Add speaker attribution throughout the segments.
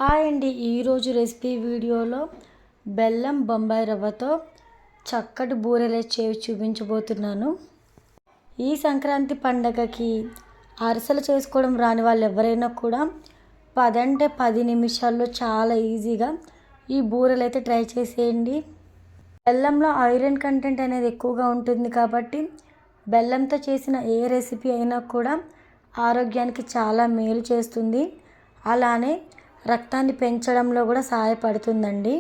Speaker 1: Hi అండి, ఈరోజు recipe వీడియోలో బెల్లం బొంబాయి రవ్వతో చక్కటి బూరెలు చేసి చూపించబోతున్నాను. ఈ సంక్రాంతి పండగకి అరిసెలు చేసుకోవడం రాని వాళ్ళు ఎవరైనా కూడా 10 అంటే 10 నిమిషాల్లో చాలా ఈజీగా ఈ బూరెలు అయితే ట్రై చేసేయండి. బెల్లంలో ఐరన్ కంటెంట్ అనేది ఎక్కువగా ఉంటుంది కాబట్టి బెల్లంతో చేసిన ఏ రెసిపీ అయినా కూడా ఆరోగ్యానికి చాలా మేలు చేస్తుంది. అలానే రక్తాన్ని పెంచడంలో కూడా సహాయపడుతుందండి.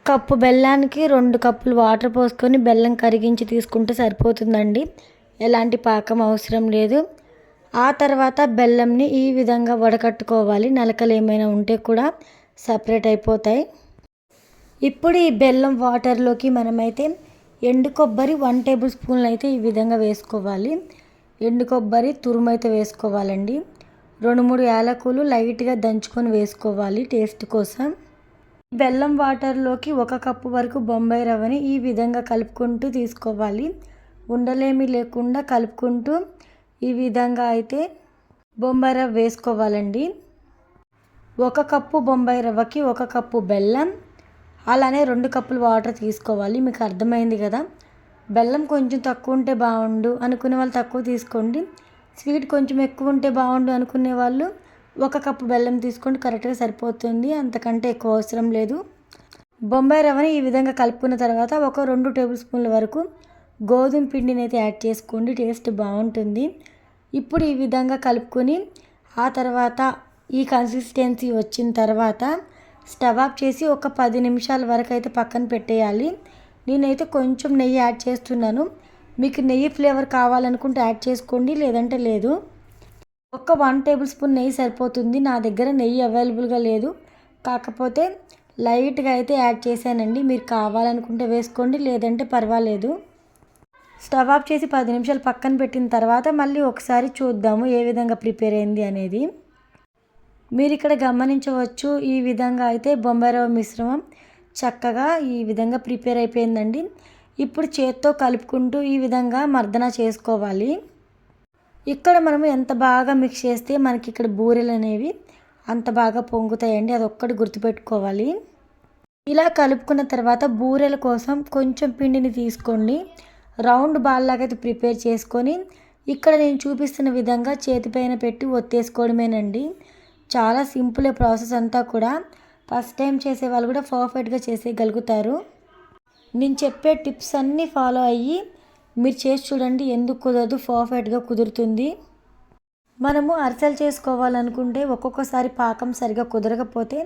Speaker 1: కప్పు బెల్లానికి 2 కప్పులు వాటర్ పోసుకొని బెల్లం కరిగించి తీసుకుంటే సరిపోతుందండి. ఎలాంటి పాకం అవసరం లేదు. ఆ తర్వాత బెల్లంని ఈ విధంగా వడకట్టుకోవాలి. నలకలు ఏమైనా ఉంటే కూడా సపరేట్ అయిపోతాయి. ఇప్పుడు ఈ బెల్లం వాటర్లోకి మనమైతే ఎండు కొబ్బరి 1 టేబుల్ స్పూన్లు అయితే ఈ విధంగా వేసుకోవాలి. ఎండు కొబ్బరి తురుము అయితే వేసుకోవాలండి. 2-3 యాలకులు లైట్గా దంచుకొని వేసుకోవాలి టేస్ట్ కోసం. బెల్లం వాటర్లోకి 1 కప్పు వరకు బొంబాయి రవ్వని ఈ విధంగా కలుపుకుంటూ తీసుకోవాలి. ఉండలేమి లేకుండా కలుపుకుంటూ ఈ విధంగా అయితే బొంబాయి రవ్వ వేసుకోవాలండి. 1 కప్పు బొంబాయి రవ్వకి 1 కప్పు బెల్లం, అలానే 2 కప్పులు వాటర్ తీసుకోవాలి. మీకు అర్థమైంది కదా. బెల్లం కొంచెం తక్కువ ఉంటే బాగుండు అనుకునే వాళ్ళు తక్కువ తీసుకోండి. స్వీట్ కొంచెం ఎక్కువ ఉంటే బాగుండు అనుకునే వాళ్ళు 1 కప్పు బెల్లం తీసుకోండి, కరెక్ట్గా సరిపోతుంది. అంతకంటే ఎక్కువ అవసరం లేదు. బొంబాయి రవ్వని ఈ విధంగా కలుపుకున్న తర్వాత 2 టేబుల్ స్పూన్ల వరకు గోధుమ పిండిని అయితే యాడ్ చేసుకోండి, టేస్ట్ బాగుంటుంది. ఇప్పుడు ఈ విధంగా కలుపుకొని ఆ తర్వాత ఈ కన్సిస్టెన్సీ వచ్చిన తర్వాత స్టవ్ ఆఫ్ చేసి ఒక 10 నిమిషాల వరకు అయితే పక్కన పెట్టేయాలి. నేనైతే కొంచెం నెయ్యి యాడ్ చేస్తున్నాను. మీకు నెయ్యి ఫ్లేవర్ కావాలనుకుంటే యాడ్ చేసుకోండి, లేదంటే లేదు. 1 టేబుల్ స్పూన్ నెయ్యి సరిపోతుంది. నా దగ్గర నెయ్యి అవైలబుల్గా లేదు, కాకపోతే లైట్గా అయితే యాడ్ చేశానండి. మీరు కావాలనుకుంటే వేసుకోండి, లేదంటే పర్వాలేదు. స్టవ్ ఆఫ్ చేసి 10 నిమిషాలు పక్కన పెట్టిన తర్వాత మళ్ళీ ఒకసారి చూద్దాము ఏ విధంగా ప్రిపేర్ అయింది అనేది. మీరు ఇక్కడ గమనించవచ్చు, ఈ విధంగా అయితే బొంబాయి రవ్వ మిశ్రమం చక్కగా ఈ విధంగా ప్రిపేర్ అయిపోయిందండి. ఇప్పుడు చేత్తో కలుపుకుంటూ ఈ విధంగా మర్దన చేసుకోవాలి. ఇక్కడ మనము ఎంత బాగా మిక్స్ చేస్తే మనకి ఇక్కడ బూరెలు అనేవి అంత బాగా పొంగుతాయండి. అదొక్కటి గుర్తుపెట్టుకోవాలి. ఇలా కలుపుకున్న తర్వాత బూరెల కోసం కొంచెం పిండిని తీసుకోండి. రౌండ్ బాల్ లాగా అయితే ప్రిపేర్ చేసుకొని ఇక్కడ నేను చూపిస్తున్న విధంగా చేతిపైన పెట్టి ఒత్తేసుకోవడమేనండి. చాలా సింపుల్ ప్రాసెస్ అంతా కూడా. ఫస్ట్ టైం చేసే వాళ్ళు కూడా పర్ఫెక్ట్గా చేసేయగలుగుతారు. నేను చెప్పే టిప్స్ అన్నీ ఫాలో అయ్యి మీరు చేసి చూడండి, ఎందుకు కుదరదు, పర్ఫెక్ట్గా కుదురుతుంది. మనము అరిసెలు చేసుకోవాలనుకుంటే ఒక్కొక్కసారి పాకం సరిగా కుదరకపోతే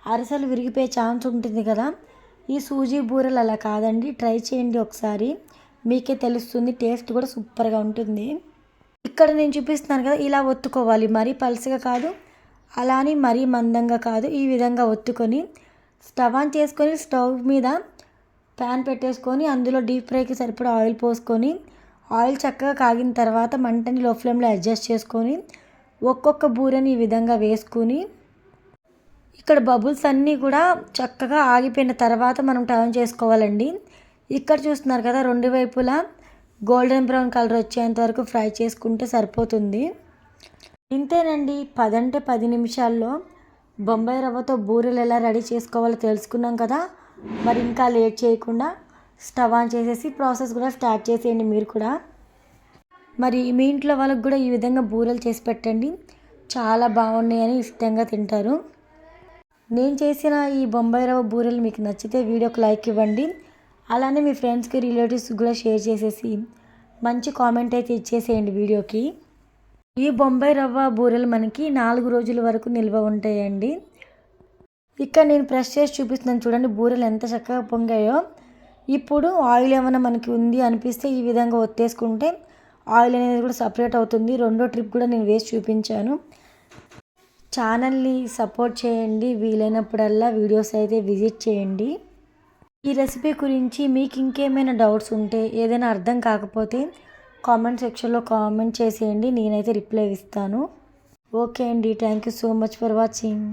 Speaker 1: అరిసెలు విరిగిపోయే ఛాన్స్ ఉంటుంది కదా. ఈ సూజీ బూరెలు అలా కాదండి, ట్రై చేయండి ఒకసారి, మీకే తెలుస్తుంది. టేస్ట్ కూడా సూపర్గా ఉంటుంది. ఇక్కడ నేను చూపిస్తున్నాను కదా, ఇలా ఒత్తుకోవాలి. మరీ పలుచగా కాదు, అలానే మరీ మందంగా కాదు. ఈ విధంగా ఒత్తుకొని స్టవ్ ఆన్ చేసుకొని స్టవ్ మీద ప్యాన్ పెట్టేసుకొని అందులో డీప్ ఫ్రైకి సరిపడా ఆయిల్ పోసుకొని ఆయిల్ చక్కగా కాగిన తర్వాత మంటని లో ఫ్లేమ్లో అడ్జస్ట్ చేసుకొని ఒక్కొక్క బూరెని ఈ విధంగా వేసుకొని ఇక్కడ బబుల్స్ అన్నీ కూడా చక్కగా ఆగిపోయిన తర్వాత మనం టర్న్ చేసుకోవాలండి. ఇక్కడ చూస్తున్నారు కదా, 2 వైపులా గోల్డెన్ బ్రౌన్ కలర్ వచ్చేంత వరకు ఫ్రై చేసుకుంటే సరిపోతుంది. ఇంతేనండి, 10 అంటే 10 నిమిషాల్లో బొంబాయి రవ్వతో బూరెలు ఎలా రెడీ చేసుకోవాలో తెలుసుకున్నాం కదా. మరి ఇంకా లేట్ చేయకుండా స్టవ్ ఆన్ చేసేసి ప్రాసెస్ కూడా స్టార్ట్ చేసేయండి మీరు కూడా. మరి మీ ఇంట్లో వాళ్ళకి కూడా ఈ విధంగా బూరెలు చేసి పెట్టండి, చాలా బాగున్నాయని ఇష్టంగా తింటారు. నేను చేసిన ఈ బొంబాయి రవ్వ బూరెలు మీకు నచ్చితే వీడియోకి లైక్ ఇవ్వండి. అలానే మీ ఫ్రెండ్స్కి రిలేటివ్స్కి కూడా షేర్ చేసేసి మంచి కామెంట్ అయితే ఇచ్చేసేయండి వీడియోకి. ఈ బొంబాయి రవ్వ బూరెలు మనకి 4 రోజుల వరకు నిల్వ ఉంటాయండి. ఇక్కడ నేను ప్రెస్ చేసి చూపిస్తున్నాను చూడండి, బూరెలు ఎంత చక్కగా పొంగాయో. ఇప్పుడు ఆయిల్ ఏమైనా మనకి ఉంది అనిపిస్తే ఈ విధంగా ఒత్తేసుకుంటే ఆయిల్ అనేది కూడా సపరేట్ అవుతుంది. 2వ ట్రిప్ కూడా నేను వేసి చూపించాను. ఛానల్ని సపోర్ట్ చేయండి, వీలైనప్పుడల్లా వీడియోస్ అయితే విజిట్ చేయండి. ఈ రెసిపీ గురించి మీకు ఇంకేమైనా డౌట్స్ ఉంటే, ఏదైనా అర్థం కాకపోతే కామెంట్ సెక్షన్లో కామెంట్ చేసేయండి, నేనైతే రిప్లై ఇస్తాను. ఓకే అండి, thank you so much for watching.